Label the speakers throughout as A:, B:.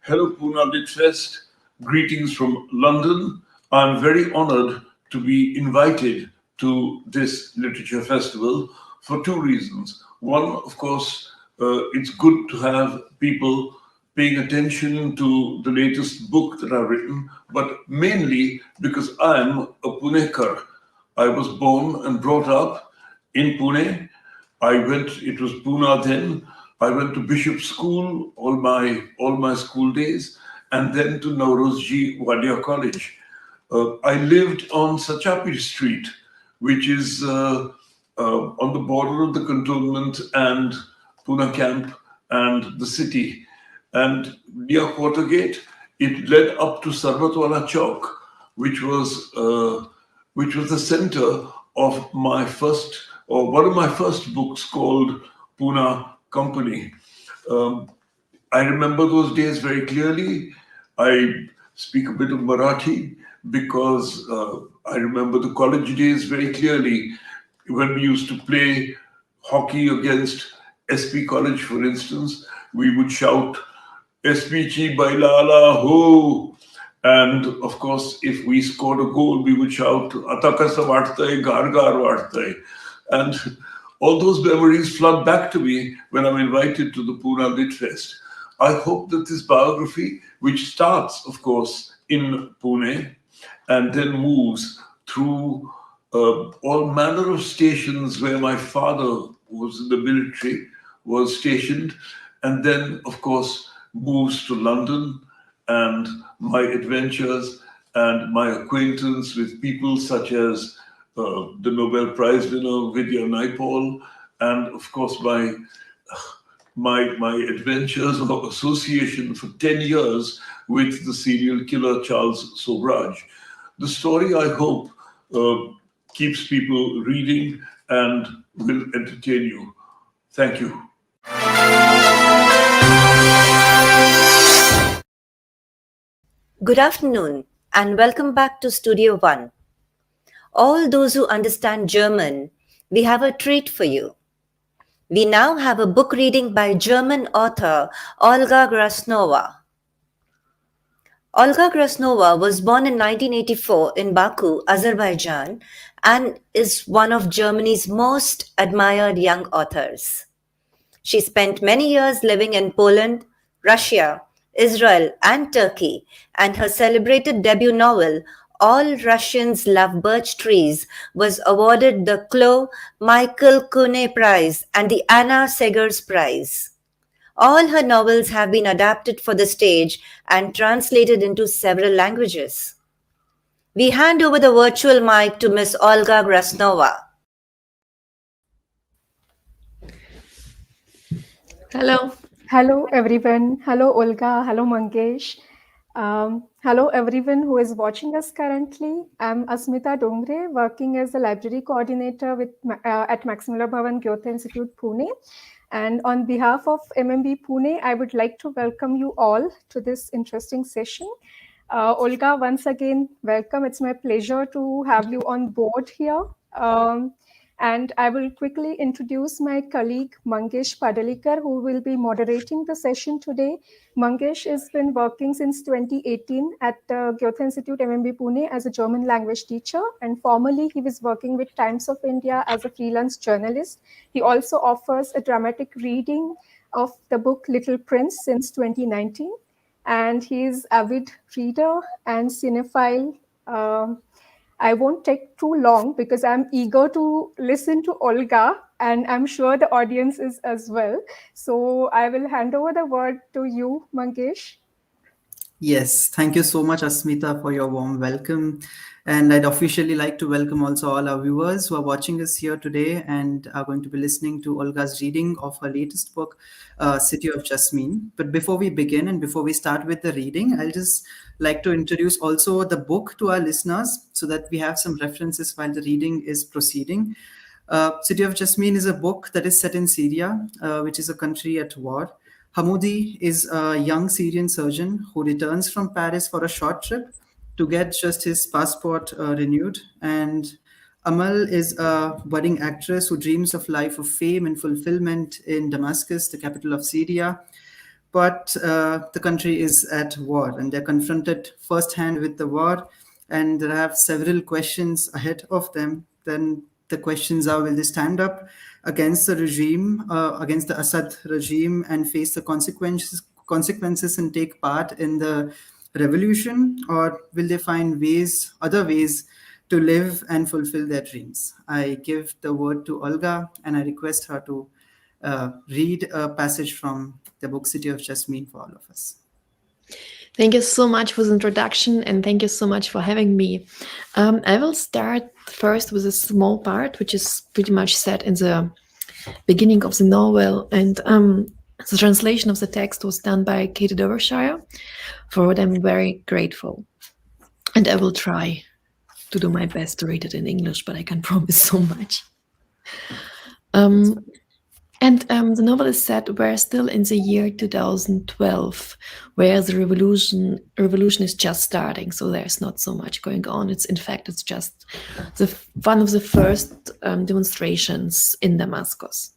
A: Hello, Pune Lit Fest. Greetings from London. I'm very honored to be invited to this literature festival for two reasons. One, of course, it's good to have people paying attention to the latest book that I've written, but mainly because I'm a Punekar. I was born and brought up in Pune. It was Pune then. I went to Bishop School all my school days, and then to Naurozji Wadia College. I lived on Sachapi Street, which is on the border of the cantonment and Pune camp and the city. And near Quartergate, it led up to Sarvatwala Chowk, which was the center of one of my first books called Pune Company. I remember those days very clearly. I speak a bit of Marathi because I remember the college days very clearly when we used to play hockey against SP College, for instance. We would shout, SP Chi Bailala Ho! And of course, if we scored a goal, we would shout, Atakasa Vartai, Gargar Vartai. And all those memories flood back to me when I'm invited to the Pune Lit Fest. I hope that this biography, which starts, of course, in Pune and then moves through all manner of stations where my father was in the military, was stationed, and then, of course, moves to London and my adventures and my acquaintance with people such as the Nobel Prize winner Vidya Naipaul, and of course my adventures or association for 10 years with the serial killer Charles Sobraj. The story, I hope, keeps people reading and will entertain you. Thank you.
B: Good afternoon and welcome back to Studio One. All those who understand German, we have a treat for you. We now have a book reading by German author Olga Grjasnowa. Olga Grjasnowa was born in 1984 in Baku, Azerbaijan, and is one of Germany's most admired young authors. She spent many years living in Poland, Russia, Israel, and Turkey, and her celebrated debut novel, All Russians Love Birch Trees, was awarded the Klo Michael Kune Prize and the Anna Segers Prize. All her novels have been adapted for the stage and translated into several languages. We hand over the virtual mic to Miss Olga Grjasnowa.
C: Hello.
D: Hello, everyone. Hello, Olga. Hello, Mangesh. Hello, everyone who is watching us currently. I'm Asmita Dongre, working as a library coordinator at Mueller Bhawan Gott Institute, Pune. And on behalf of MMB Pune, I would like to welcome you all to this interesting session. Olga, once again, welcome. It's my pleasure to have you on board here. And I will quickly introduce my colleague, Mangesh Padalikar, who will be moderating the session today. Mangesh has been working since 2018 at the Goethe Institute MMB Pune as a German language teacher. And formerly, he was working with Times of India as a freelance journalist. He also offers a dramatic reading of the book Little Prince since 2019. And he is avid reader and cinephile. I won't take too long because I'm eager to listen to Olga, and I'm sure the audience is as well. So I will hand over the word to you, Mangesh.
C: Yes, thank you so much, Asmita, for your warm welcome. And I'd officially like to welcome also all our viewers who are watching us here today and are going to be listening to Olga's reading of her latest book, City of Jasmine. But before we begin and before we start with the reading, I'll just like to introduce also the book to our listeners so that we have some references while the reading is proceeding. City of Jasmine is a book that is set in Syria, which is a country at war. Hamoudi is a young Syrian surgeon who returns from Paris for a short trip to get just his passport renewed. And Amal is a budding actress who dreams of life of fame and fulfillment in Damascus, the capital of Syria. But the country is at war and they're confronted firsthand with the war, and they have several questions ahead of them. Then the questions are, will they stand up against the regime, against the Assad regime, and face the consequences and take part in the revolution, or will they find other ways to live and fulfill their dreams? I give the word to Olga and I request her to read a passage from the book City of Jasmine for all of us.
E: Thank you so much for the introduction, and thank you so much for having me. I will start first with a small part, which is pretty much set in the beginning of the novel, and the translation of the text was done by Katie Dovershire, for what I'm very grateful. And I will try to do my best to read it in English, but I can't promise so much. The novel is set, we're still in the year 2012, where the revolution is just starting, so there's not so much going on. It's just one of the first demonstrations in Damascus.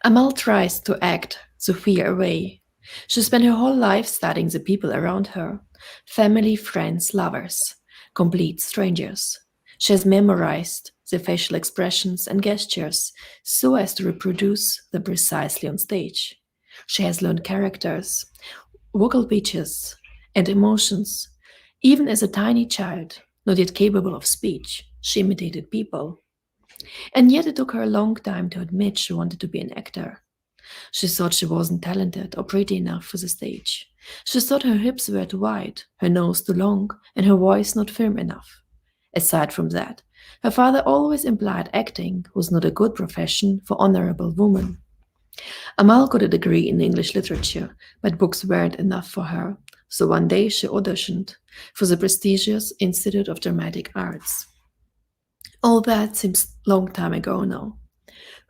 E: Amal tries to act the fear away. She spent her whole life studying the people around her, family, friends, lovers, complete strangers. She has memorized the facial expressions and gestures so as to reproduce them precisely on stage. She has learned characters, vocal pitches, and emotions. Even as a tiny child, not yet capable of speech, she imitated people. And yet it took her a long time to admit she wanted to be an actor. She thought she wasn't talented or pretty enough for the stage. She thought her hips were too wide, her nose too long, and her voice not firm enough. Aside from that, her father always implied acting was not a good profession for honorable women. Amal got a degree in English literature, but books weren't enough for her, so one day she auditioned for the prestigious Institute of Dramatic Arts. All that seems a long time ago now.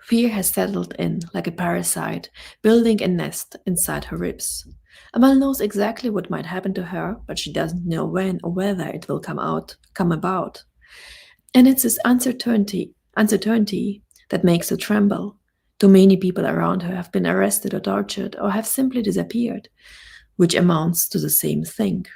E: Fear has settled in like a parasite, building a nest inside her ribs. Amal knows exactly what might happen to her, but she doesn't know when or whether it will come about. And it's this uncertainty that makes her tremble. Too many people around her have been arrested or tortured or have simply disappeared, which amounts to the same thing.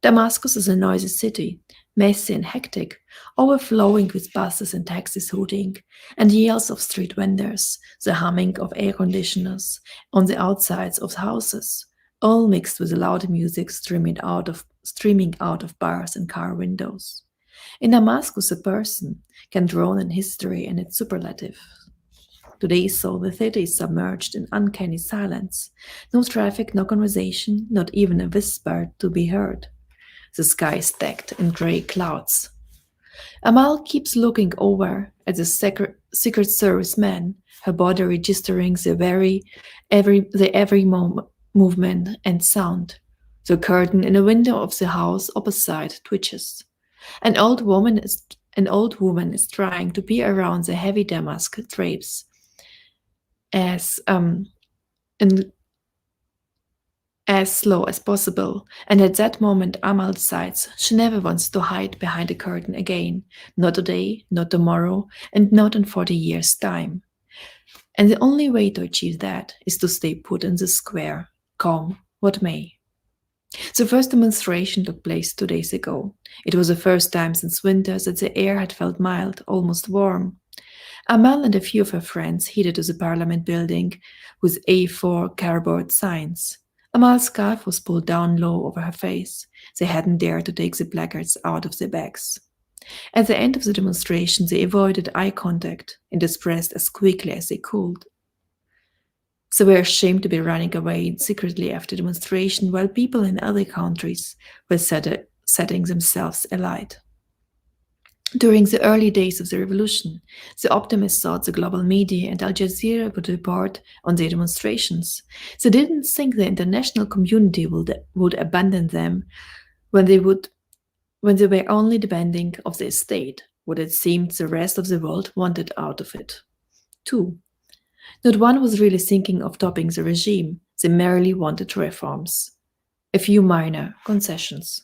E: Damascus is a noisy city, messy and hectic, overflowing with buses and taxis hooting, and yells of street vendors, the humming of air conditioners on the outsides of houses, all mixed with the loud music streaming out of bars and car windows. In Damascus, a person can drown in history and its superlative. Today saw the city submerged in uncanny silence. No traffic, no conversation, not even a whisper to be heard. The sky stacked in grey clouds. Amal keeps looking over at the Secret Service man, her body registering every movement and sound. The curtain in a window of the house opposite twitches. An old woman is trying to peer around the heavy damask drapes as slow as possible, and at that moment Amal decides she never wants to hide behind a curtain again, not today, not tomorrow, and not in 40 years' time. And the only way to achieve that is to stay put in the square, come what may. The first demonstration took place 2 days ago. It was the first time since winter that the air had felt mild, almost warm. Amal and a few of her friends headed to the parliament building with A4 cardboard signs. Amal's scarf was pulled down low over her face. They hadn't dared to take the placards out of their bags. At the end of the demonstration, they avoided eye contact and expressed as quickly as they could. They were ashamed to be running away secretly after demonstration while people in other countries were setting themselves alight. During the early days of the revolution, the optimists thought the global media and Al Jazeera would report on their demonstrations. They didn't think the international community would abandon them when they were only depending of the state, what it seemed the rest of the world wanted out of it. 2. Not one was really thinking of topping the regime. They merely wanted reforms. A few minor concessions.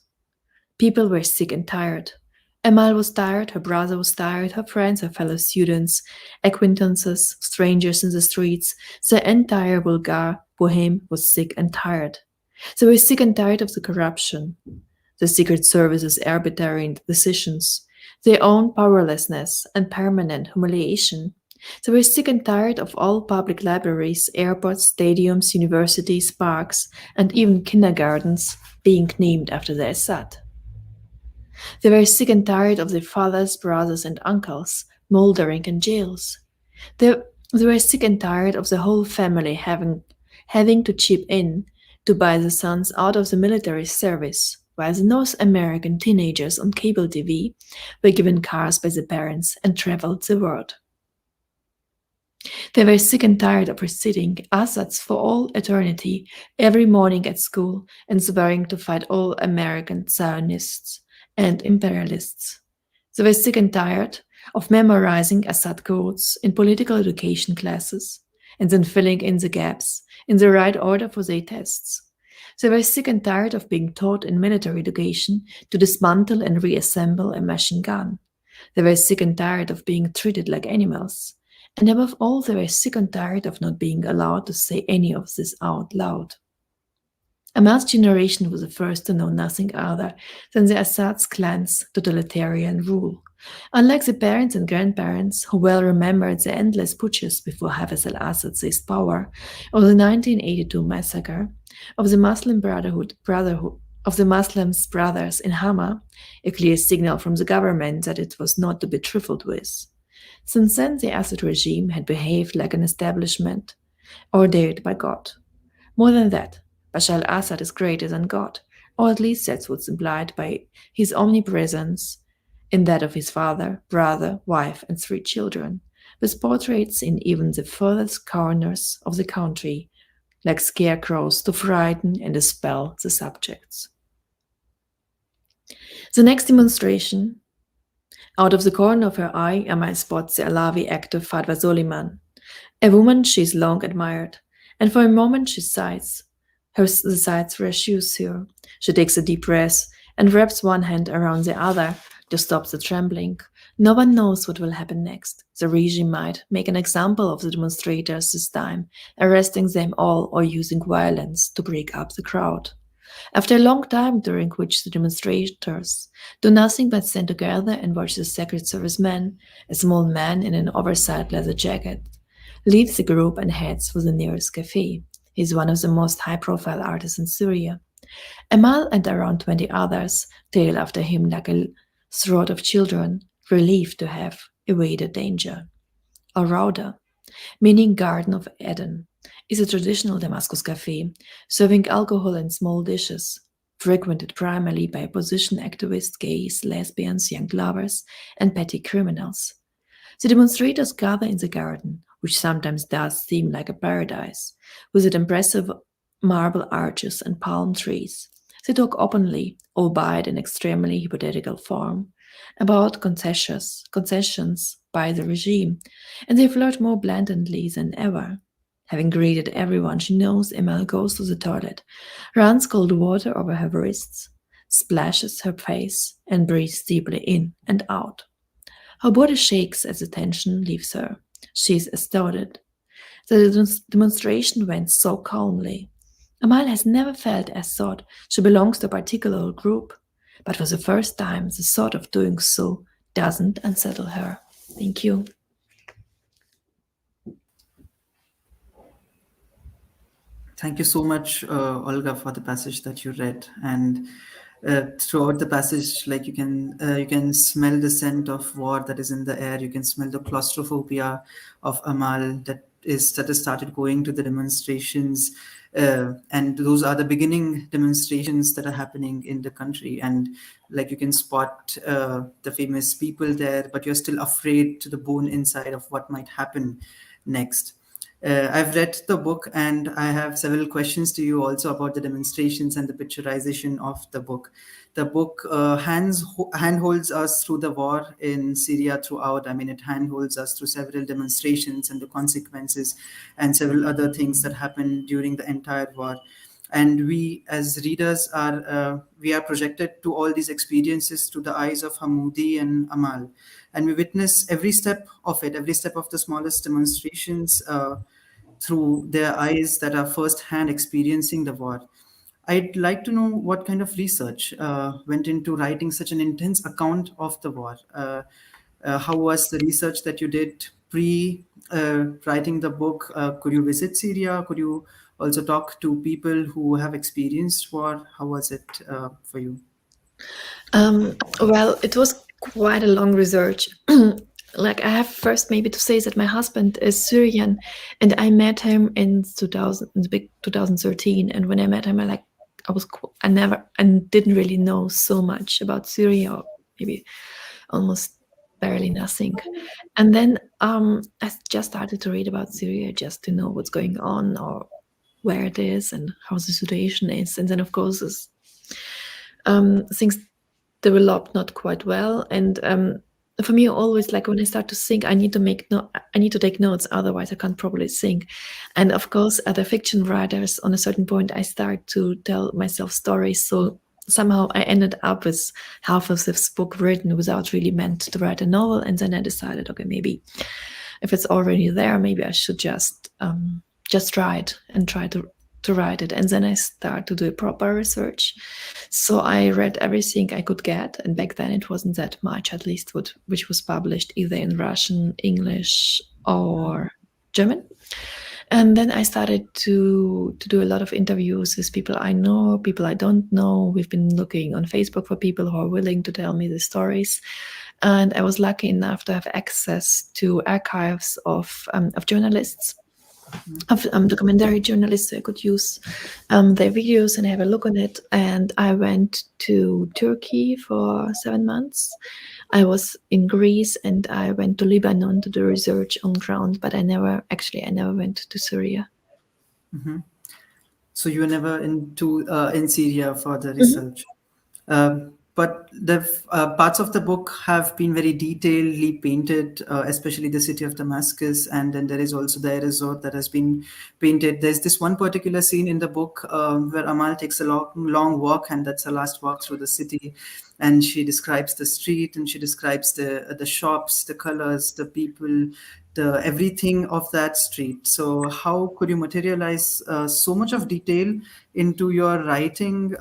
E: People were sick and tired. Amal was tired, her brother was tired, her friends, her fellow students, acquaintances, strangers in the streets, the entire Bulgar bohème was sick and tired. They were sick and tired of the corruption, the secret service's arbitrary decisions, their own powerlessness and permanent humiliation. They were sick and tired of all public libraries, airports, stadiums, universities, parks, and even kindergartens being named after the Assad. They were sick and tired of their fathers, brothers, and uncles mouldering in jails. They were sick and tired of the whole family having to chip in to buy the sons out of the military service, while the North American teenagers on cable TV were given cars by the parents and traveled the world. They were sick and tired of reciting Assads for all eternity every morning at school and swearing to fight all American Zionists and imperialists. They were sick and tired of memorizing Assad quotes in political education classes and then filling in the gaps in the right order for their tests. They were sick and tired of being taught in military education to dismantle and reassemble a machine gun. They were sick and tired of being treated like animals. And above all, they were sick and tired of not being allowed to say any of this out loud. Amal's generation was the first to know nothing other than the Assad's clan's totalitarian rule. Unlike the parents and grandparents who well remembered the endless putches before Hafez al-Assad seized power, or the 1982 massacre of the Muslim Brotherhood of the Muslims brothers in Hama, a clear signal from the government that it was not to be trifled with. Since then, the Assad regime had behaved like an establishment ordained by God. More than that, Bashar al-Assad is greater than God, or at least that's what's implied by his omnipresence in that of his father, brother, wife, and 3 children, with portraits in even the furthest corners of the country, like scarecrows to frighten and dispel the subjects. The next demonstration. Out of the corner of her eye, Amal spots the Alawi actor Fadwa Soliman, a woman she's long admired, and for a moment she sighs. The sights reassures her. She takes a deep breath and wraps one hand around the other to stop the trembling. No one knows what will happen next. The regime might make an example of the demonstrators this time, arresting them all or using violence to break up the crowd. After a long time during which the demonstrators do nothing but stand together and watch the Secret Service man, a small man in an oversized leather jacket, leaves the group and heads for the nearest cafe. He's one of the most high-profile artists in Syria. Amal and around 20 others tail after him like a sort of children, relieved to have evaded danger. Al-Rawda, meaning Garden of Eden, is a traditional Damascus cafe, serving alcohol in small dishes, frequented primarily by opposition activists, gays, lesbians, young lovers, and petty criminals. The demonstrators gather in the garden, which sometimes does seem like a paradise, with its impressive marble arches and palm trees. They talk openly, albeit in extremely hypothetical form, about concessions by the regime, and they flirt more blandly than ever. Having greeted everyone she knows, Amal goes to the toilet, runs cold water over her wrists, splashes her face, and breathes deeply in and out. Her body shakes as the tension leaves her. She is astounded. The demonstration went so calmly. Amal has never felt as thought she belongs to a particular group, but for the first time the thought of doing so doesn't unsettle her. Thank you.
C: Thank you so much, Olga, for the passage that you read. And throughout the passage, like you can smell the scent of war that is in the air. You can smell the claustrophobia of Amal that has started going to the demonstrations, and those are the beginning demonstrations that are happening in the country. And like you can spot the famous people there, but you're still afraid to the bone inside of what might happen next. I've read the book, and I have several questions to you also about the demonstrations and the picturization of the book. The book handholds us through the war in Syria throughout. I mean, it handholds us through several demonstrations and the consequences and several other things that happened during the entire war. And we as readers we are projected to all these experiences through the eyes of Hamoudi and Amal. And we witness every step of it, every step of the smallest demonstrations through their eyes that are first-hand experiencing the war. I'd like to know what kind of research went into writing such an intense account of the war. How was the research that you did pre-writing the book? Could you visit Syria? Could you also talk to people who have experienced war? How was it for you?
E: Well, it was quite a long research. Like, I have first maybe to say that my husband is Syrian, and I met him in 2013. And when I met him, I didn't really know so much about Syria, or maybe almost barely nothing. And then I just started to read about Syria just to know what's going on or where it is and how the situation is. And then, of course, things developed not quite well. And for me, always, like, when I start to think, I need to take notes, otherwise I can't properly think. And of course, other fiction writers, on a certain point, I start to tell myself stories. So somehow I ended up with half of this book written without really meant to write a novel. And then I decided, okay, maybe if it's already there, maybe I should just try it and try to write it. And then I start to do proper research. So I read everything I could get, and back then it wasn't that much, at least which was published either in Russian, English, or German. And then I started to do a lot of interviews with people I know, people I don't know. We've been looking on Facebook for people who are willing to tell me the stories. And I was lucky enough to have access to archives of journalists, of documentary journalists. So I could use their videos and have a look on it. And I went to Turkey for 7 months. I was in Greece, and I went to Lebanon to do research on ground, but I never went to Syria.
C: Mm-hmm. So you were never in Syria for the research. But the parts of the book have been very detailedly painted, especially the city of Damascus, and then there is also the resort that has been painted. There's this one particular scene in the book where Amal takes a long walk, and that's her last walk through the city, and she describes the street, and she describes the shops, the colors, the people, the everything of that street. So how could you materialize so much of detail into your writing?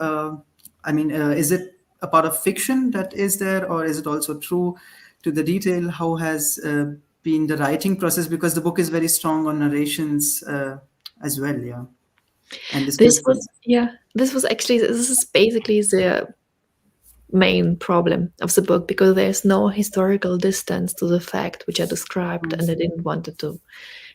C: Is it a part of fiction that is there, or is it also true to the detail? How has been the writing process? Because the book is very strong on narrations as well, yeah. And this
E: is basically the main problem of the book, because there's no historical distance to the fact which I described, and I didn't want it to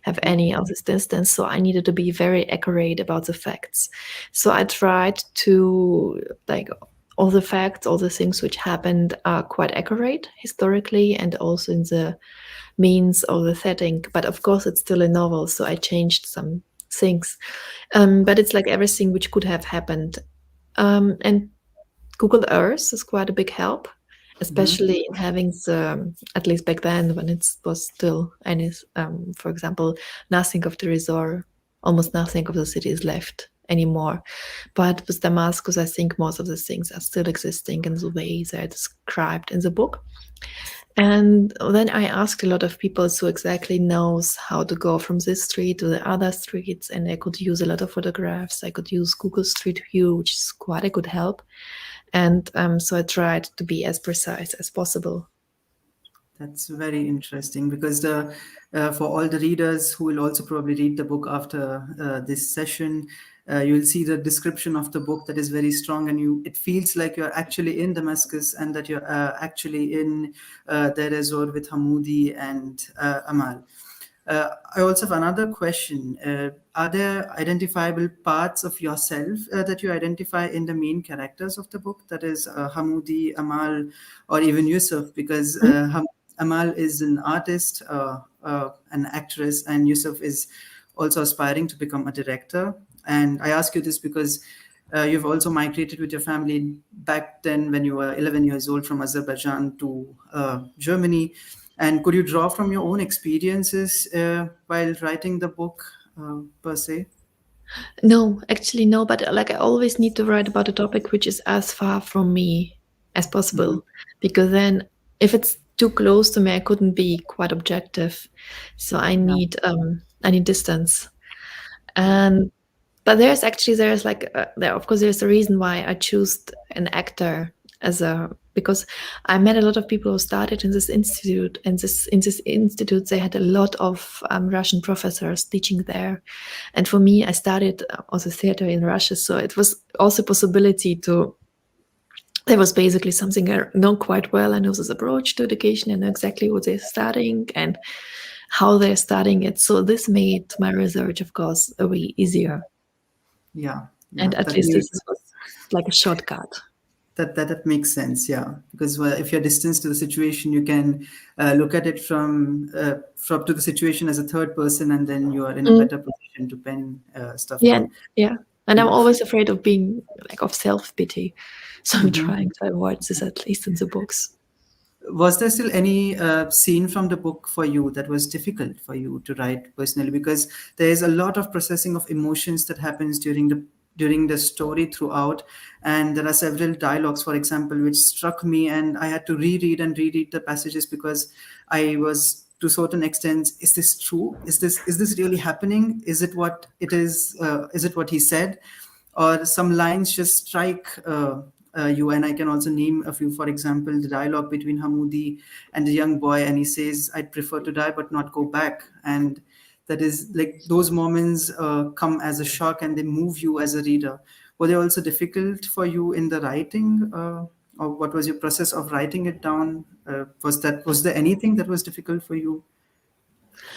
E: have any of this distance, so I needed to be very accurate about the facts. So I tried to, like, all the facts, all the things which happened are quite accurate historically, and also in the means of the setting. But of course, it's still a novel, so I changed some things. But it's like everything which could have happened. And Google Earth is quite a big help, especially in having the, at least back then when it was still any, for example, nothing of the resort, almost nothing of the city is left anymore. But with Damascus, I think most of the things are still existing in the way they are described in the book. And then I asked a lot of people who exactly knows how to go from this street to the other streets, and I could use a lot of photographs. I could use Google Street View, which is quite a good help. And so I tried to be as precise as possible.
C: That's very interesting, because for all the readers who will also probably read the book after this session, you'll see the description of the book that is very strong, and it feels like you're actually in Damascus, and that you're actually in Deir ez-Zor with Hamoudi and Amal. I also have another question. Are there identifiable parts of yourself that you identify in the main characters of the book? That is Hamoudi, Amal, or even Yusuf, because Amal is an artist, an actress, and Yusuf is also aspiring to become a director. And I ask you this because you've also migrated with your family back then when you were 11 years old from Azerbaijan to Germany. And could you draw from your own experiences while writing the book per se?
E: No, actually, no. But like, I always need to write about a topic which is as far from me as possible, because then if it's too close to me, I couldn't be quite objective. So I need distance. And but there's like there, of course, there's a reason why I choose an actor because I met a lot of people who started in this institute, and in this institute they had a lot of Russian professors teaching there, and for me, I started also theater in Russia, so it was also a possibility to. There was basically something I know quite well. I know this approach to education and know exactly what they're studying and how they're studying it. So this made my research, of course, a way easier.
C: Yeah.
E: And at least this was like a shortcut.
C: That makes sense, yeah. Because if you're distanced to the situation, you can look at it from to the situation as a third person, and then you are in a better position to pen stuff down.
E: Yeah. And I'm always afraid of being like of self-pity. So I'm trying to avoid this, at least in the books.
C: Was there still any scene from the book for you that was difficult for you to write personally? Because there is a lot of processing of emotions that happens during the story throughout, and there are several dialogues, for example, which struck me, and I had to reread the passages because I was, to a certain extent, is this true? Is this really happening? Is it what it is? Is it what he said? Or some lines just strike you, and I can also name a few. For example, the dialogue between Hamoudi and the young boy, and he says, "I'd prefer to die but not go back." And that is like those moments come as a shock, and they move you as a reader. Were they also difficult for you in the writing, or what was your process of writing it down? Was there anything that was difficult for you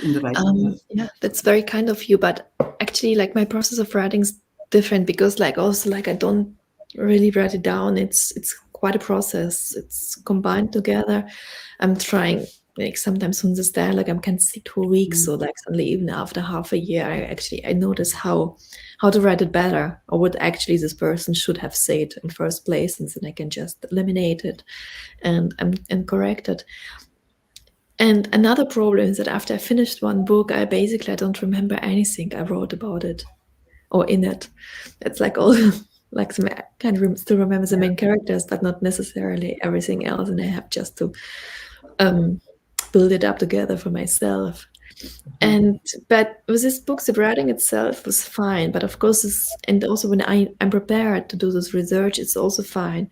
C: in the writing?
E: Yeah, that's very kind of you. But actually, like, my process of writing is different because, like, also, like, I don't really write it down. It's quite a process. It's combined together. I'm trying. Like, sometimes on this dialogue, I can sit for weeks, so like suddenly even after half a year, I notice how to write it better, or what actually this person should have said in first place, and then I can just eliminate it and correct it. And another problem is that after I finished one book, I don't remember anything I wrote about it or in it. It's like all like I can still remember the main characters, but not necessarily everything else, and I have just to build it up together for myself. But with this book, the writing itself was fine. But of course, and also when I'm prepared to do this research, it's also fine.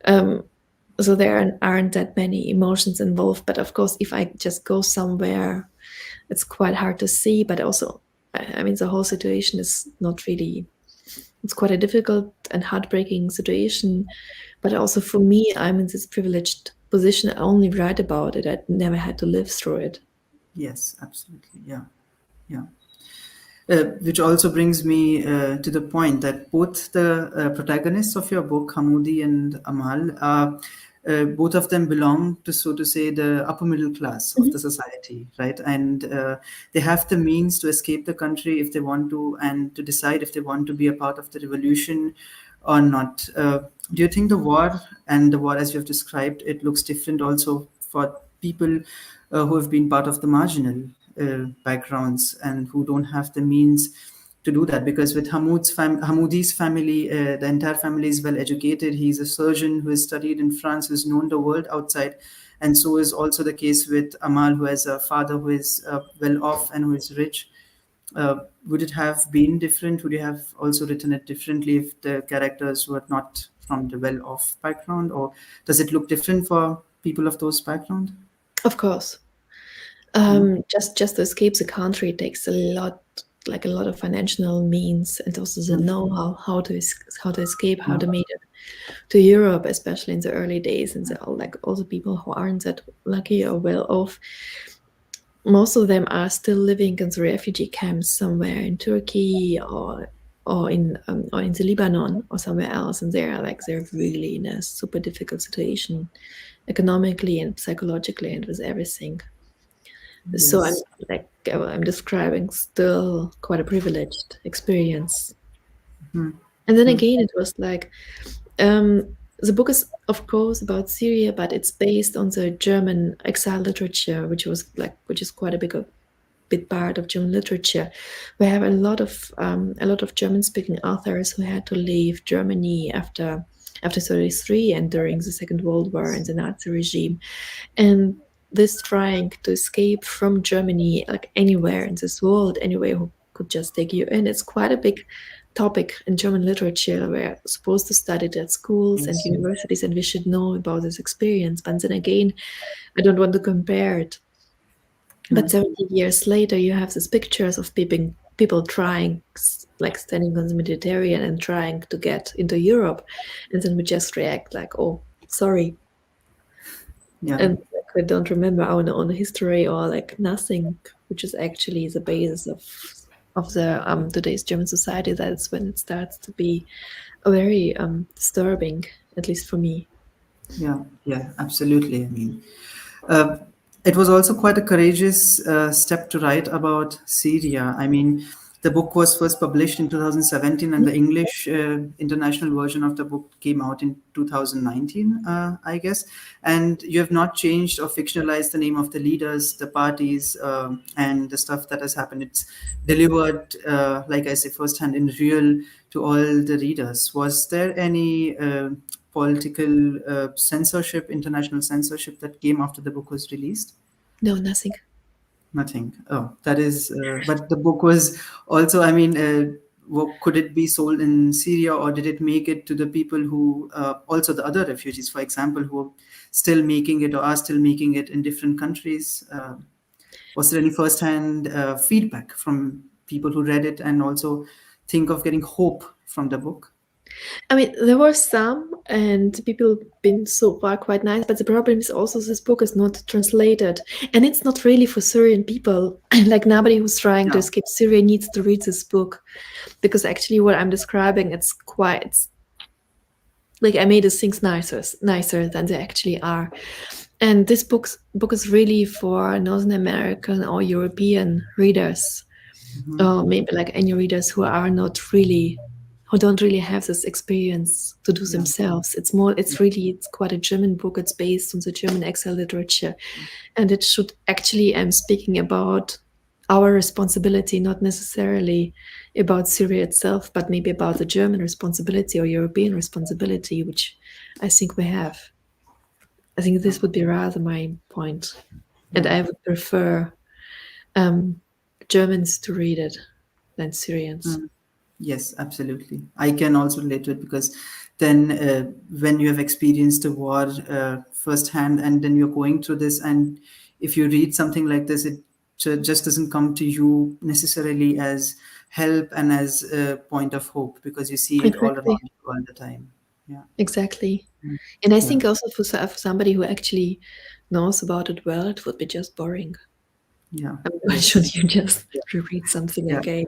E: So there aren't that many emotions involved. But of course, if I just go somewhere, it's quite hard to see. But also, I mean, the whole situation is not really. It's quite a difficult and heartbreaking situation. But also for me, I'm in this privileged position. I only write about it. I never had to live through it.
C: Yes, absolutely. Yeah. Which also brings me to the point that both the protagonists of your book, Hamoudi and Amal, both of them belong to, so to say, the upper middle class of the society, right? And they have the means to escape the country if they want to, and to decide if they want to be a part of the revolution or not. Do you think the war as you have described, it looks different also for people who have been part of the marginal backgrounds and who don't have the means to do that? Because with Hamoudi's family, the entire family is well educated. He's a surgeon who has studied in France, who's known the world outside. And so is also the case with Amal, who has a father who is well off and who is rich. Would it have been different? Would you have also written it differently if the characters were not from the well-off background? Or does it look different for people of those backgrounds?
E: Of course. Just to escape the country takes a lot of financial means, and also the know-how how to escape, how to make it to Europe, especially in the early days, and all the people who aren't that lucky or well off. most of them are still living in the refugee camps somewhere in Turkey or in the Lebanon or somewhere else, and they're really in a super difficult situation, economically and psychologically and with everything. So I'm describing still quite a privileged experience. And then again, it was like the book is of course about Syria, but it's based on the German exile literature, which is quite a big part of German literature. We have a lot of German-speaking authors who had to leave Germany after 1933 and during the Second World War and the Nazi regime, and this trying to escape from Germany, like anywhere in this world, anywhere who could just take you in. It's quite a big topic in German literature. We're supposed to study it at schools and universities, and we should know about this experience. But then again, I don't want to compare it. But 70 years later, you have these pictures of people trying, like standing on the Mediterranean and trying to get into Europe, and then we just react like, "Oh, sorry," and we don't remember our own history or like nothing, which is actually the basis of the today's German society. That's when it starts to be very disturbing, at least for me.
C: Yeah, absolutely. I mean, it was also quite a courageous step to write about Syria. I mean, the book was first published in 2017, and the English international version of the book came out in 2019, I guess. And you have not changed or fictionalized the name of the leaders, the parties, and the stuff that has happened. It's delivered, like I say, firsthand in real to all the readers. Was there any political censorship, international censorship that came after the book was released?
E: No, nothing.
C: Nothing. Oh, that is. But the book was also, I mean, could it be sold in Syria, or did it make it to the people who, also the other refugees, for example, who are still making it or are still making it in different countries? Was there any first-hand feedback from people who read it and also think of getting hope from the book?
E: I mean, there were some, and people been so far quite nice, but the problem is also this book is not translated, and it's not really for Syrian people. Like nobody who's trying to escape Syria needs to read this book, because actually what I'm describing, it's like I made these things nicer than they actually are. And this book is really for Northern American or European readers, or maybe like any readers who don't really have this experience to do themselves. It's quite a German book. It's based on the German exile literature, and it should actually, I'm speaking about our responsibility, not necessarily about Syria itself, but maybe about the German responsibility or European responsibility, which I think we have. I think this would be rather my point, and I would prefer Germans to read it than Syrians.
C: Yes, absolutely. I can also relate to it, because then when you have experienced a war firsthand, and then you're going through this, and if you read something like this, it just doesn't come to you necessarily as help and as a point of hope, because you see it all around you all the time. Yeah,
E: exactly. And I think also for somebody who actually knows about it well, it would be just boring.
C: Yeah.
E: Why should you just reread something again?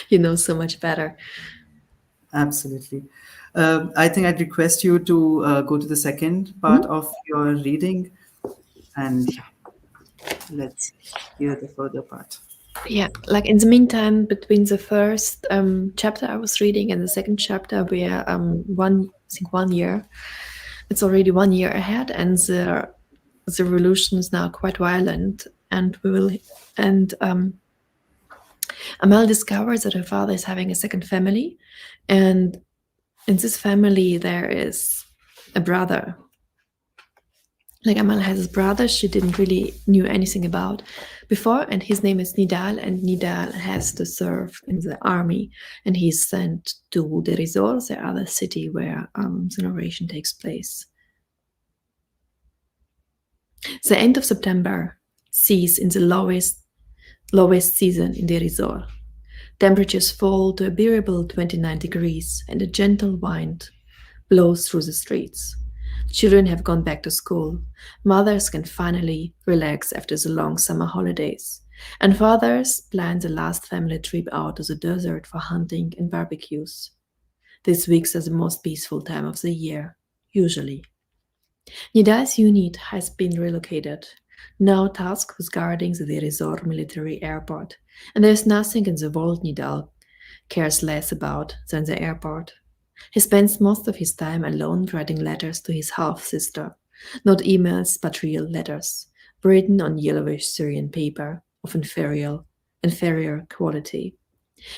E: You know so much better.
C: Absolutely. I think I'd request you to go to the second part of your reading, and let's hear the further part.
E: Yeah, like in the meantime, between the first chapter I was reading and the second chapter, we are 1 year. It's already 1 year ahead, and the revolution is now quite violent. And Amal discovers that her father is having a second family, and in this family there is a brother. Like Amal has a brother she didn't really knew anything about before, and his name is Nidal, and Nidal has to serve in the army, and he's sent to Derizor, the other city where the narration takes place. The end of September sees in the lowest season in Derizor. Temperatures fall to a bearable 29 degrees, and a gentle wind blows through the streets. Children have gone back to school. Mothers can finally relax after the long summer holidays. And fathers plan the last family trip out to the desert for hunting and barbecues. These weeks are the most peaceful time of the year, usually. Nidal's unit has been relocated, now tasked with guarding the resort military airport, and there is nothing in the world Nidal cares less about than the airport. He spends most of his time alone writing letters to his half-sister, not emails but real letters, written on yellowish Syrian paper of inferior quality.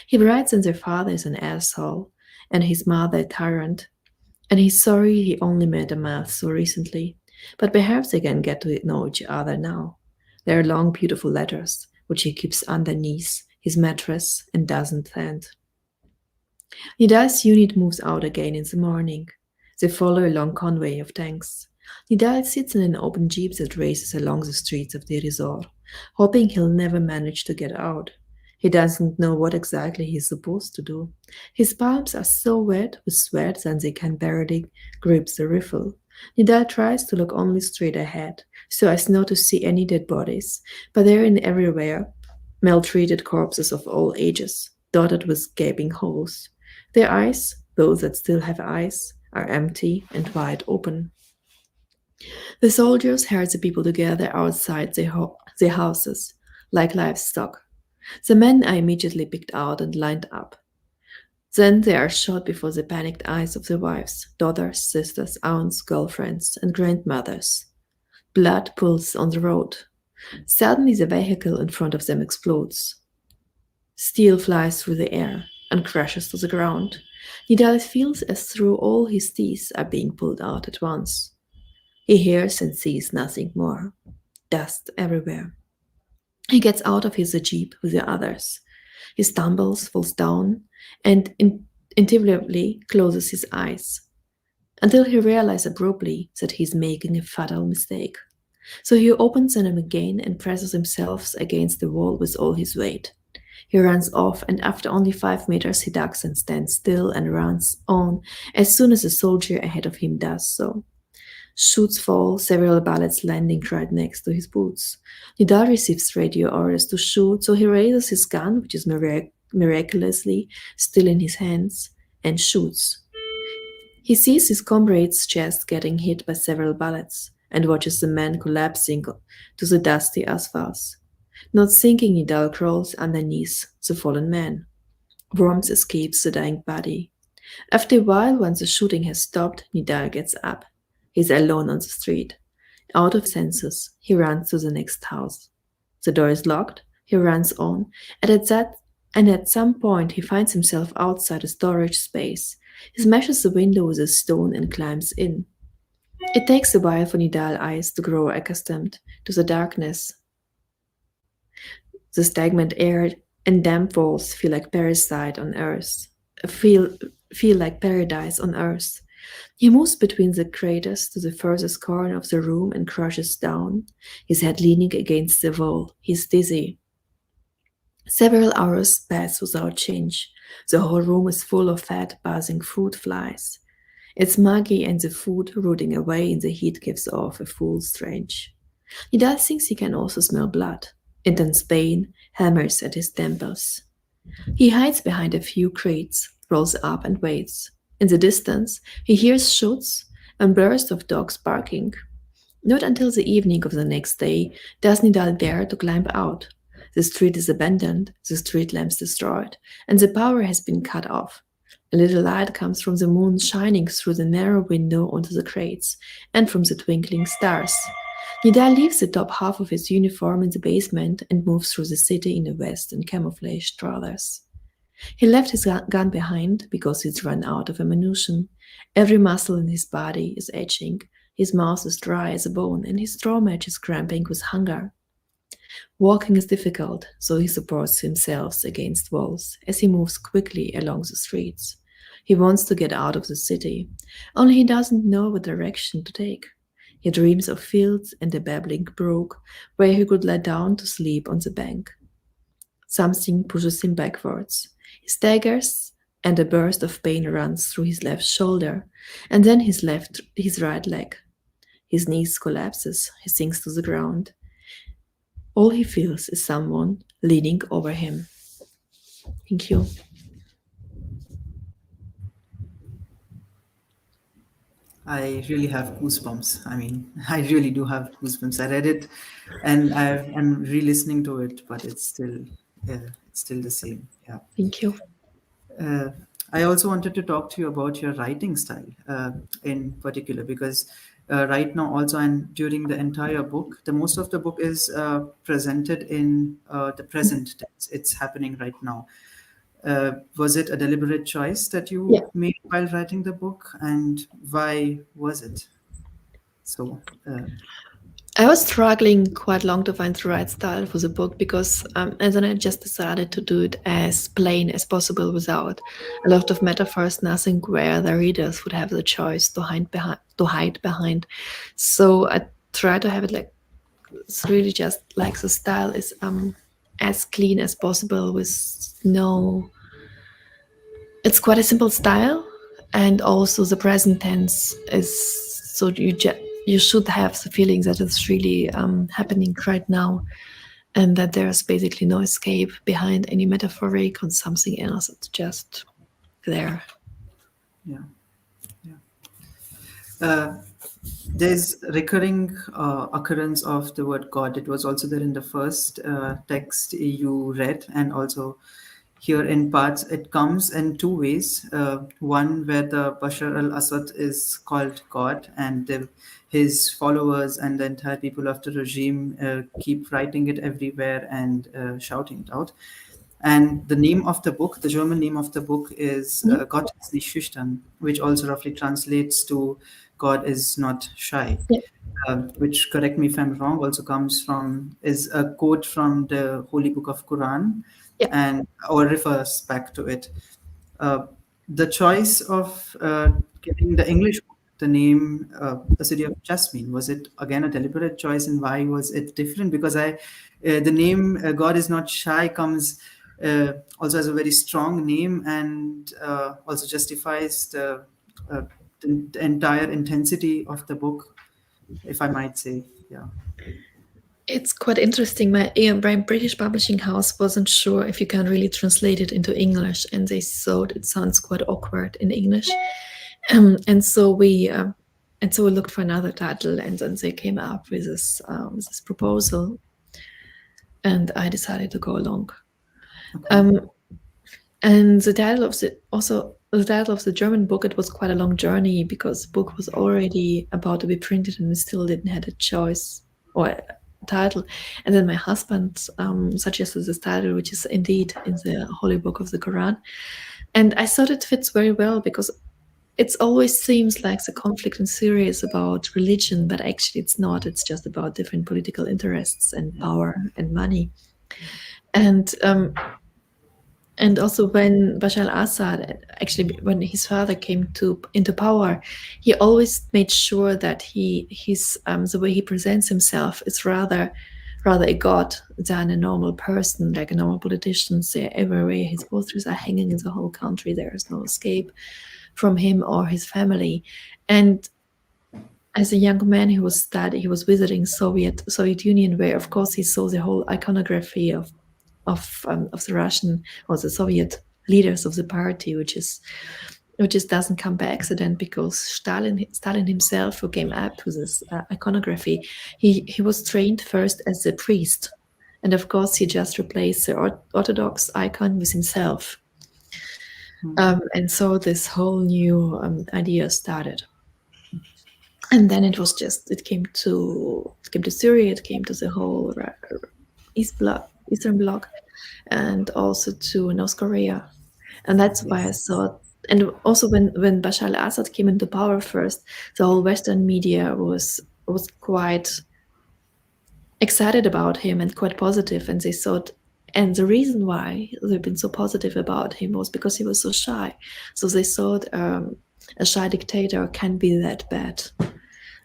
E: He writes that their father is an asshole and his mother a tyrant, and he's sorry he only met a man so recently, but perhaps they can get to know each other now. They are long, beautiful letters, which he keeps underneath his mattress and doesn't send. Nidal's unit moves out again in the morning. They follow a long convoy of tanks. Nidal sits in an open jeep that races along the streets of the resort, hoping he'll never manage to get out. He doesn't know what exactly he's supposed to do. His palms are so wet with sweat that they can barely grip the rifle. Nidal tries to look only straight ahead, so as not to see any dead bodies, but they're in everywhere, maltreated corpses of all ages, dotted with gaping holes. Their eyes, those that still have eyes, are empty and wide open. The soldiers herd the people together outside their houses, like livestock. The men are immediately picked out and lined up. Then they are shot before the panicked eyes of their wives, daughters, sisters, aunts, girlfriends, and grandmothers. Blood pools on the road. Suddenly the vehicle in front of them explodes. Steel flies through the air and crashes to the ground. Nidal feels as though all his teeth are being pulled out at once. He hears and sees nothing more. Dust everywhere. He gets out of his jeep with the others. He stumbles, falls down, and intuitively closes his eyes, until he realizes abruptly that he's making a fatal mistake. So he opens them again and presses himself against the wall with all his weight. He runs off, and after only 5 meters he ducks and stands still and runs on as soon as a soldier ahead of him does so. Shoots fall, several bullets landing right next to his boots. Nidal receives radio orders to shoot, so he raises his gun, which is miraculously still in his hands, and shoots. He sees his comrade's chest getting hit by several bullets, and watches the man collapsing to the dusty asphalt. Not thinking, Nidal crawls underneath the fallen man. Warmth escapes the dying body. After a while, once the shooting has stopped, Nidal gets up. He's alone on the street. Out of senses, he runs to the next house. The door is locked. He runs on, and at some point he finds himself outside a storage space. He smashes the window with a stone and climbs in. It takes a while for Nidal's eyes to grow accustomed to the darkness. The stagnant air and damp walls feel like paradise on earth. He moves between the craters to the furthest corner of the room and crouches down, his head leaning against the wall. He's dizzy. Several hours pass without change. The whole room is full of fat, buzzing fruit flies. It's muggy, and the food rotting away in the heat gives off a foul stench. Nidal thinks he can also smell blood. Intense pain hammers at his temples. He hides behind a few crates, rolls up and waits. In the distance, he hears shouts and bursts of dogs barking. Not until the evening of the next day does Nidal dare to climb out. The street is abandoned, the street lamps destroyed, and the power has been cut off. A little light comes from the moon shining through the narrow window onto the crates and from the twinkling stars. Nidal leaves the top half of his uniform in the basement and moves through the city in a vest and camouflage trousers. He left his gun behind because he's run out of ammunition. Every muscle in his body is itching, his mouth is dry as a bone, and his stomach is cramping with hunger. Walking is difficult, so he supports himself against walls as he moves quickly along the streets. He wants to get out of the city, only he doesn't know what direction to take. He dreams of fields and a babbling brook where he could lie down to sleep on the bank. Something pushes him backwards. He staggers and a burst of pain runs through his left shoulder, and then his right leg. His knees collapses, he sinks to the ground. All he feels is someone leaning over him. Thank you.
C: I really have goosebumps. I mean, I really do have goosebumps. I read it, and I'm re-listening to it, but it's still the same. Yeah.
E: Thank you.
C: I also wanted to talk to you about your writing style in particular, because right now also, and during the entire book, the most of the book is presented in the present tense. It's happening right now. Was it a deliberate choice that you made while writing the book, and why was it so?
E: I was struggling quite long to find the right style for the book because, and then I just decided to do it as plain as possible without a lot of metaphors, nothing where the readers would have the choice to hide behind. So I try to have it like it's really just like the style is as clean as possible with no. It's quite a simple style, and also the present tense is so you should have the feeling that it's really happening right now, and that there's basically no escape behind any metaphoric or something else. It's just there.
C: Yeah. There's recurring occurrence of the word God. It was also there in the first text you read, and also here in parts. It comes in two ways. One where the Bashar al-Assad is called God, and his followers and the entire people of the regime keep writing it everywhere and shouting it out. And the name of the book, the German name of the book is Gott, nicht, schüchtern, which also roughly translates to God is not shy. Which, correct me if I'm wrong, also is a quote from the Holy Book of Quran, or refers back to it. The choice of getting the English book, the name, the City of Jasmine, was it again a deliberate choice, and why was it different? Because the name God is not shy comes also as a very strong name, and also justifies the entire intensity of the book, if I might say. Yeah.
E: It's quite interesting. My British publishing house wasn't sure if you can really translate it into English, and they thought it sounds quite awkward in English. And so we looked for another title, and then they came up with this proposal, and I decided to go along. Okay. And the title of the German book, it was quite a long journey because the book was already about to be printed, and we still didn't have a choice or title. And then my husband suggested this title, which is indeed in the Holy Book of the Quran. And I thought it fits very well because it always seems like the conflict in Syria is about religion, but actually it's not. It's just about different political interests and power and money. And also when Bashar al-Assad, actually when his father came into power, he always made sure that the way he presents himself is rather a god than a normal person, like a normal politician. Say everywhere his posters are hanging in the whole country. There is no escape from him or his family. And as a young man, he was visiting Soviet Union, where of course he saw the whole iconography of the Russian or the Soviet leaders of the party, which doesn't come by accident, because Stalin himself, who came up with this iconography, he was trained first as a priest, and of course he just replaced the Orthodox icon with himself. And so this whole new idea started. And then it came to Syria, it came to the whole Eastern Bloc, and also to North Korea. And that's why I thought, and also when Bashar al-Assad came into power first, the whole Western media was quite excited about him and quite positive, and they thought, and the reason why they've been so positive about him was because he was so shy. So they thought a shy dictator can't be that bad.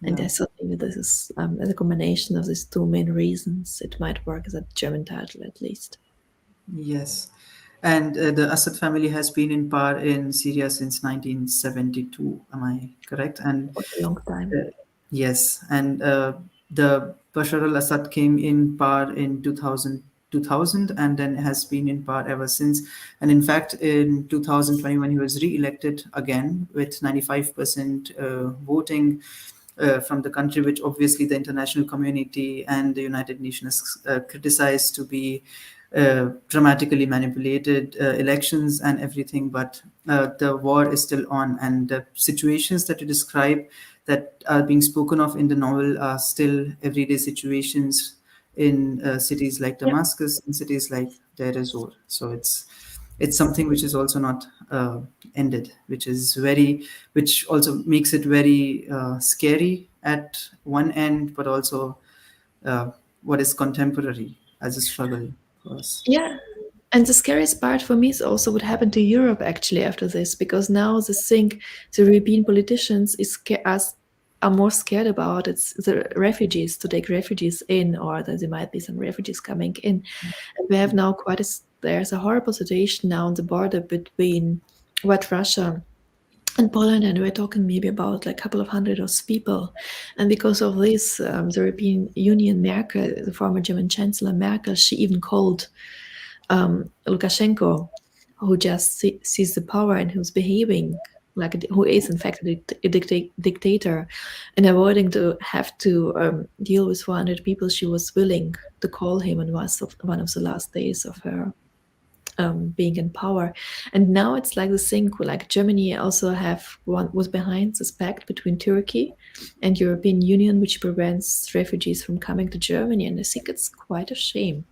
E: And I thought maybe this is as a combination of these two main reasons, it might work as a German title at least.
C: Yes. And the Assad family has been in power in Syria since 1972. Am I correct? And
E: For a long time.
C: yes, and the Bashar al-Assad came in power in 2000 and then has been in power ever since. And in fact, in 2021, he was re-elected again with 95% voting from the country, which obviously the international community and the United Nations criticized to be dramatically manipulated elections and everything. But the war is still on, and the situations that you describe that are being spoken of in the novel are still everyday situations in cities like Damascus and cities like Deir ez-Zor. So it's something which is also not ended, which also makes it very scary at one end, but also what is contemporary as a struggle for us.
E: Yeah. And the scariest part for me is also what happened to Europe actually after this, because now the thing the European politicians are more scared about it's the refugees, to take refugees in, or that there might be some refugees coming in. And we have now there's a horrible situation now on the border between White Russia and Poland, and we're talking maybe about like a couple of hundred of people. And because of this, the European Union, Merkel, the former German Chancellor Merkel, she even called Lukashenko, who just sees the power and who's behaving who is in fact a dictator, and avoiding to have to deal with 400 people, she was willing to call him on one of the last days of her being in power. And now it's like the thing, like Germany also was behind this pact between Turkey and European Union, which prevents refugees from coming to Germany. And I think it's quite a shame.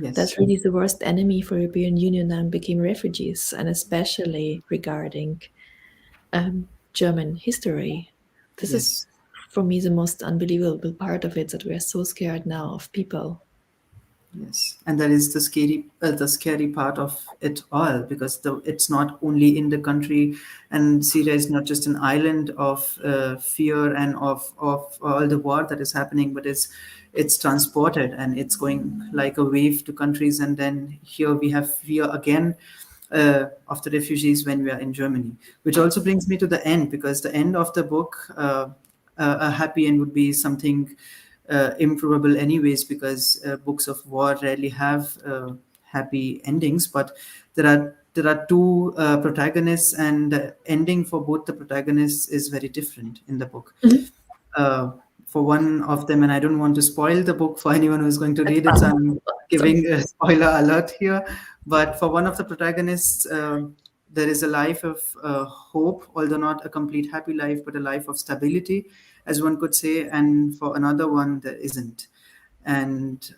C: Yes.
E: That's really the worst enemy for European Union and became refugees, and especially regarding German history. This is, for me, the most unbelievable part of it, that we are so scared now of people.
C: Yes, and that is the scary part of it all, because it's not only in the country, and Syria is not just an island of fear and of all the war that is happening, but it's transported and it's going like a wave to countries, and then here we have fear again of the refugees when we are in Germany, which also brings me to the end, because the end of the book, a happy end would be something improbable anyways, because books of war rarely have happy endings. But there are two protagonists, and the ending for both the protagonists is very different in the book. For one of them, and I don't want to spoil the book for anyone who's going to read it, so I'm giving a spoiler alert here. But for one of the protagonists, there is a life of hope, although not a complete happy life, but a life of stability, as one could say. And for another one, there isn't. And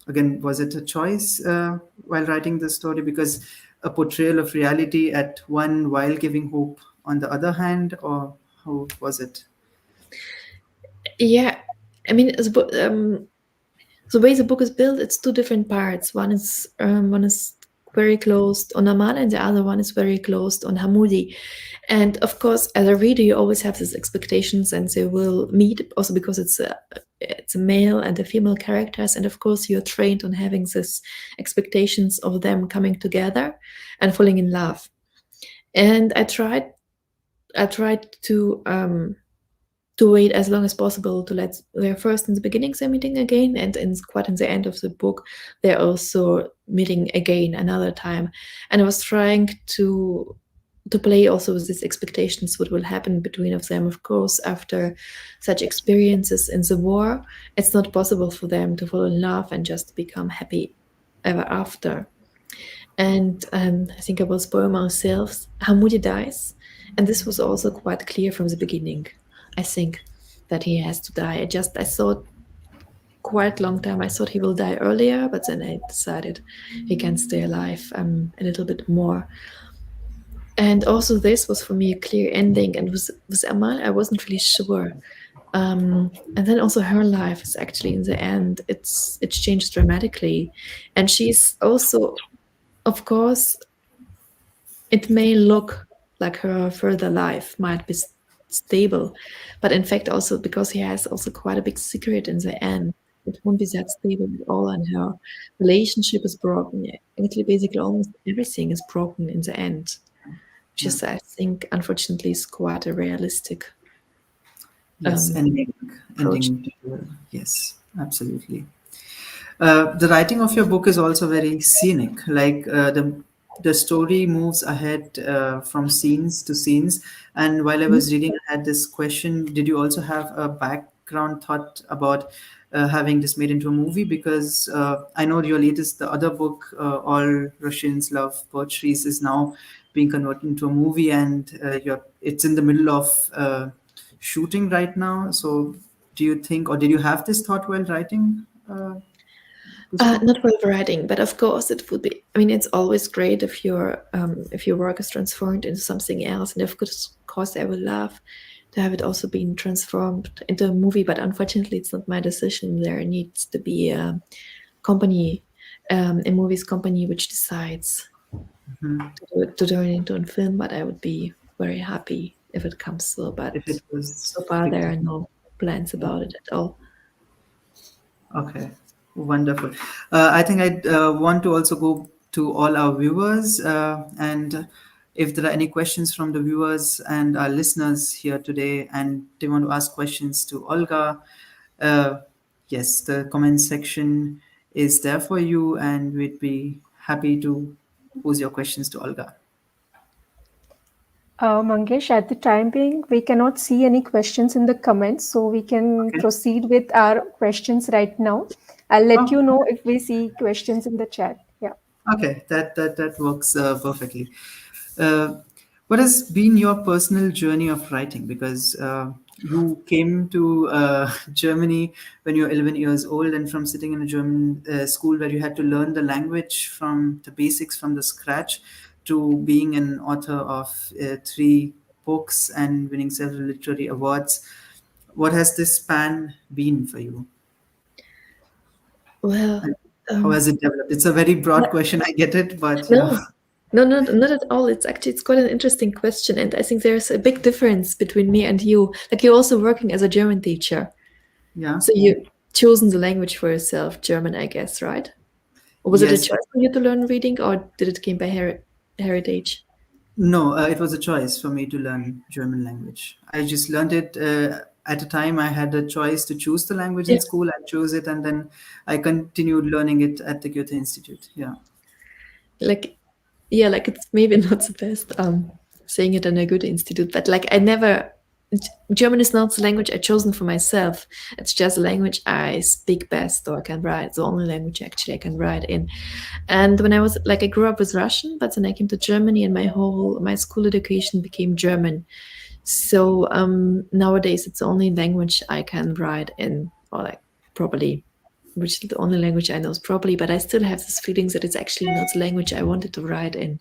C: again, was it a choice while writing this story? Because a portrayal of reality at one while giving hope on the other hand, or how was it?
E: Yeah, I mean, the way the book is built, it's two different parts. One is very closed on Amal, and the other one is very closed on Hamoudi. And of course, as a reader, you always have these expectations, and they will meet, also because it's a male and a female characters, and of course you're trained on having these expectations of them coming together and falling in love. And I tried to wait as long as possible to let their first in the beginning they're meeting again, and quite in the end of the book they're also meeting again another time. And I was trying to play also with these expectations, what will happen between of them. Of course, after such experiences in the war, it's not possible for them to fall in love and just become happy ever after. And I think I will spoil myself. Hamoudi dies, and this was also quite clear from the beginning. I think that he has to die. I thought quite a long time, I thought he will die earlier, but then I decided he can stay alive a little bit more. And also this was for me a clear ending, and with Amal, I wasn't really sure. And then also her life is actually in the end, it's changed dramatically. And she's also, of course, it may look like her further life might be stable, but in fact also because he has also quite a big secret in the end, it won't be that stable at all, and her relationship is broken. Actually, basically, almost everything is broken in the end, which is, I think, unfortunately, is quite a realistic.
C: Yes,
E: approach.
C: ending. Yes, absolutely. The writing of your book is also very scenic. Like the story moves ahead from scenes to scenes. And while I was reading, I had this question: did you also have a background thought about having this made into a movie? Because I know your latest, the other book, All Russians Love Poetries, is now being converted into a movie, and it's in the middle of shooting right now. So, do you think, or did you have this thought while writing? This book?
E: Not while writing, but of course it would be. I mean, it's always great if your work is transformed into something else, and of course, I would love to have it also been transformed into a movie. But unfortunately, it's not my decision. There needs to be a company, a movies company, which decides to turn it into a film. But I would be very happy if it comes so. But
C: If it was
E: so far, there are no plans about it at all.
C: Okay, wonderful. I think I want to also go to all our viewers, and if there are any questions from the viewers and our listeners here today, and they want to ask questions to Olga, yes, the comment section is there for you, and we'd be happy to pose your questions to Olga.
D: Mangesh, at the time being, we cannot see any questions in the comments, so we can
C: Okay.
D: proceed with our questions right now. I'll let
C: Oh.
D: you know if we see questions in the chat. Yeah.
C: Okay, that works perfectly. What has been your personal journey of writing? Because you came to Germany when you were 11 years old, and from sitting in a German school where you had to learn the language from the basics from the scratch, to being an author of 3 books and winning several literary awards. What has this span been for you?
E: Well,
C: How has it developed? It's a very broad question, I get it, but yeah.
E: No, not at all. It's quite an interesting question, and I think there's a big difference between me and you. Like, you're also working as a German teacher,
C: Yeah.
E: so you chosen the language for yourself, German, I guess, right? Or was it a
C: Yes.
E: choice for you to learn reading, or did it came by heritage?
C: No, it was a choice for me to learn German language. I just learned it at a time I had a choice to choose the language
E: Yeah.
C: in school. I chose it, and then I continued learning it at the Goethe Institute. Yeah.
E: Like, yeah, like, it's maybe not the best saying it in a good institute, but like, I never. German is not the language I chosen for myself. It's just a language I speak best or can write. The only language actually I can write in. And when I was like, I grew up with Russian, but then I came to Germany, and my school education became German. So nowadays it's the only language I can write in, or like properly, which is the only language I know properly. But I still have this feeling that it's actually not the language I wanted to write in,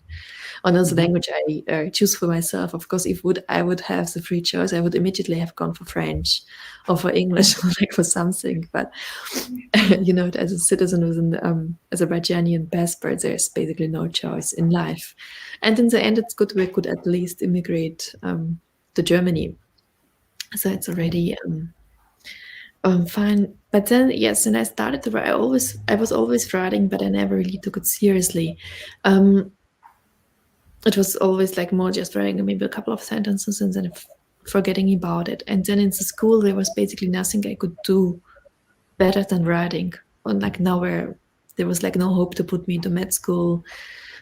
E: or not the language I choose for myself. Of course, if I would have the free choice, I would immediately have gone for French or for English or like for something. But as a citizen with an Azerbaijani passport, there's basically no choice in life. And in the end, it's good we could at least immigrate to Germany. So it's already fine. But then, yes, and I started to write. I was always writing, but I never really took it seriously. It was always like more just writing maybe a couple of sentences and then forgetting about it. And then in the school, there was basically nothing I could do better than writing. And like nowhere, there was like no hope to put me into med school.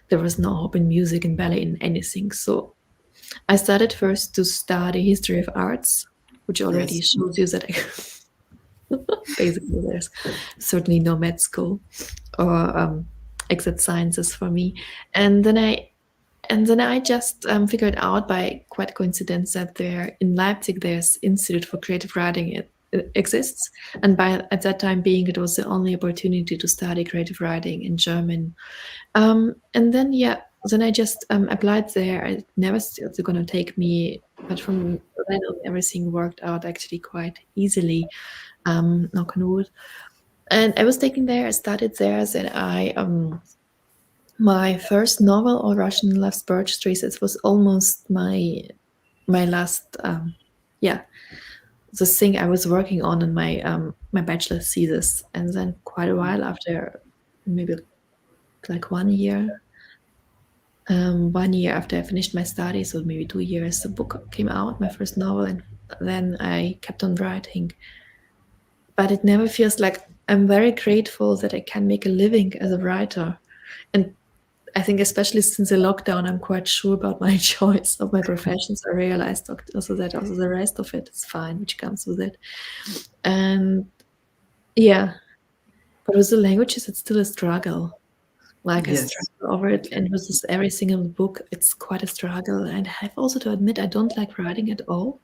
E: There was no hope in music and ballet and anything. So I started first to study history of arts, which already shows you that basically there's certainly no med school or exact sciences for me. And then I just figured out by quite coincidence that there in Leipzig there's Institute for Creative Writing. It exists, and at that time being, it was the only opportunity to study creative writing in German. And then I just applied there. I never thought it was going to take me, but from then on, everything worked out actually quite easily. Knock on wood. And I was taken there. I started there. Then my first novel, All Russian Loves Birch Trees, it was almost my last the thing I was working on in my my bachelor's thesis, and then quite a while after, maybe like 1 year. 1 year after I finished my studies, or maybe 2 years, the book came out, my first novel, and then I kept on writing. But it never feels like, I'm very grateful that I can make a living as a writer. And I think especially since the lockdown, I'm quite sure about my choice of my profession. So I realized also that also the rest of it is fine, which comes with it. And yeah, but with the languages, it's still a struggle. Like I
C: Yes.
E: struggle over it, and with this, every single book, it's quite a struggle. And I have also to admit, I don't like writing at all.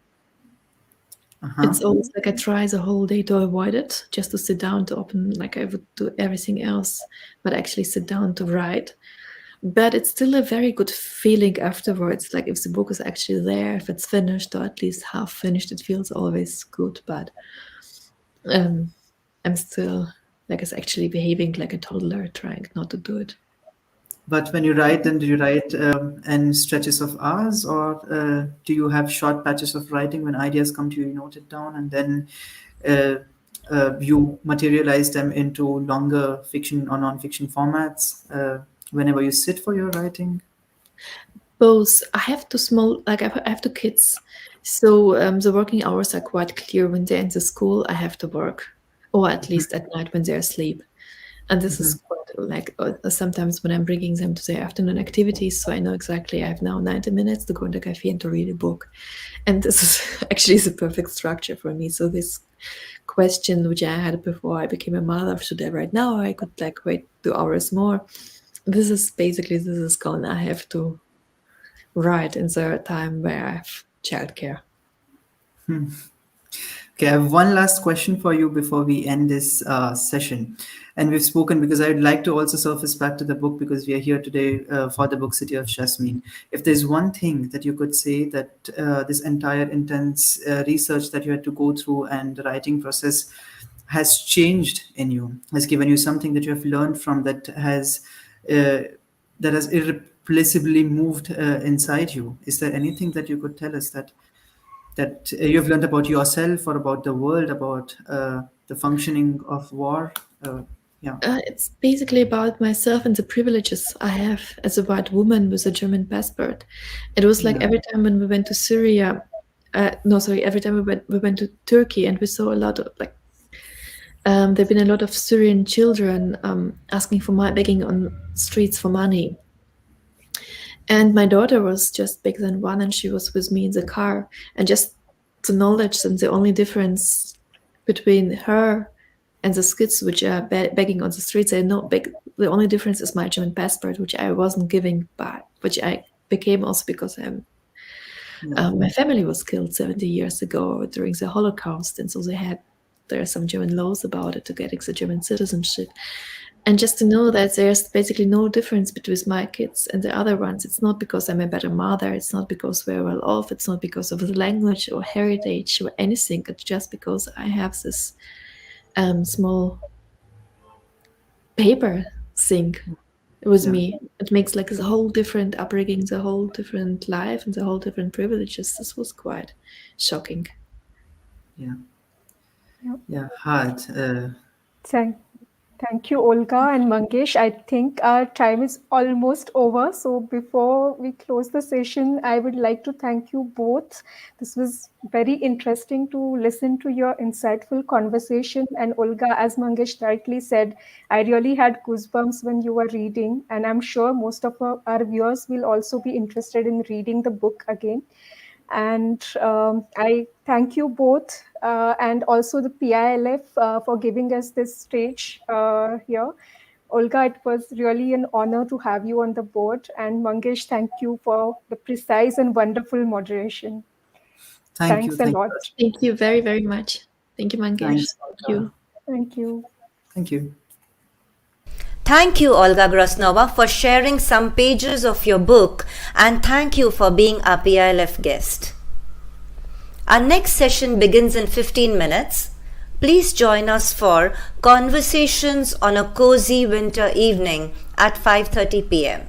C: Uh-huh.
E: It's always like I try the whole day to avoid it, just to sit down to open, like I would do everything else, but actually sit down to write. But it's still a very good feeling afterwards. Like if the book is actually there, if it's finished, or at least half finished, it feels always good. But I'm still, like, it's actually behaving like a toddler, trying not to do it.
C: But when you write, then do you write in stretches of hours, or do you have short patches of writing when ideas come to you, you note it down, and then you materialize them into longer fiction or non-fiction formats whenever you sit for your writing?
E: Both. I have two small, like I have two kids, so the working hours are quite clear. When they're in the school, I have to work, or at least at night when they're asleep. And this is quite like sometimes when I'm bringing them to their afternoon activities, so I know exactly I have now 90 minutes to go in the cafe and to read a book. And this is actually the perfect structure for me. So this question which I had before I became a mother, should I write now, or I could like wait 2 hours more, this is gone. I have to write in the time where I have childcare.
C: Okay, I have one last question for you before we end this session. And we've spoken, because I'd like to also surface back to the book, because we are here today for the book City of Jasmine. If there's one thing that you could say that this entire intense research that you had to go through and the writing process has changed in you, has given you something that you have learned from, that has irreplaceably moved inside you, is there anything that you could tell us that you've learned about yourself, or about the world, about the functioning of war?
E: It's basically about myself and the privileges I have as a white woman with a German passport. It was like every time when we went to Syria, every time we went to Turkey, and we saw a lot of like, there've been a lot of Syrian children asking for begging on streets for money. And my daughter was just back then 1, and she was with me in the car. And just the knowledge and the only difference between her and the kids which are begging on the streets, the only difference is my German passport, which I wasn't giving back, which I became also because my family was killed 70 years ago during the Holocaust. And so there are some German laws about it to getting the German citizenship. And just to know that there's basically no difference between my kids and the other ones. It's not because I'm a better mother. It's not because we're well off. It's not because of the language or heritage or anything. It's just because I have this small paper thing with me. It makes like the whole different upbringing, the whole different life, and the whole different privileges. This was quite shocking.
C: Hard.
D: Thank you, Olga and Mangesh. I think our time is almost over. So before we close the session, I would like to thank you both. This was very interesting to listen to your insightful conversation. And Olga, as Mangesh rightly said, I really had goosebumps when you were reading. And I'm sure most of our viewers will also be interested in reading the book again. And I thank you both, and also the PILF for giving us this stage here. Olga, it was really an honor to have you on the board. And Mangesh, thank you for the precise and wonderful moderation. Thanks a lot.
E: Thank you very, very much. Thank you, Mangesh.
C: Thank you.
D: Thank you.
C: Thank you.
B: Thank you, Olga Grjasnowa, for sharing some pages of your book, and thank you for being our PILF guest. Our next session begins in 15 minutes. Please join us for Conversations on a Cozy Winter Evening at 5:30 p.m.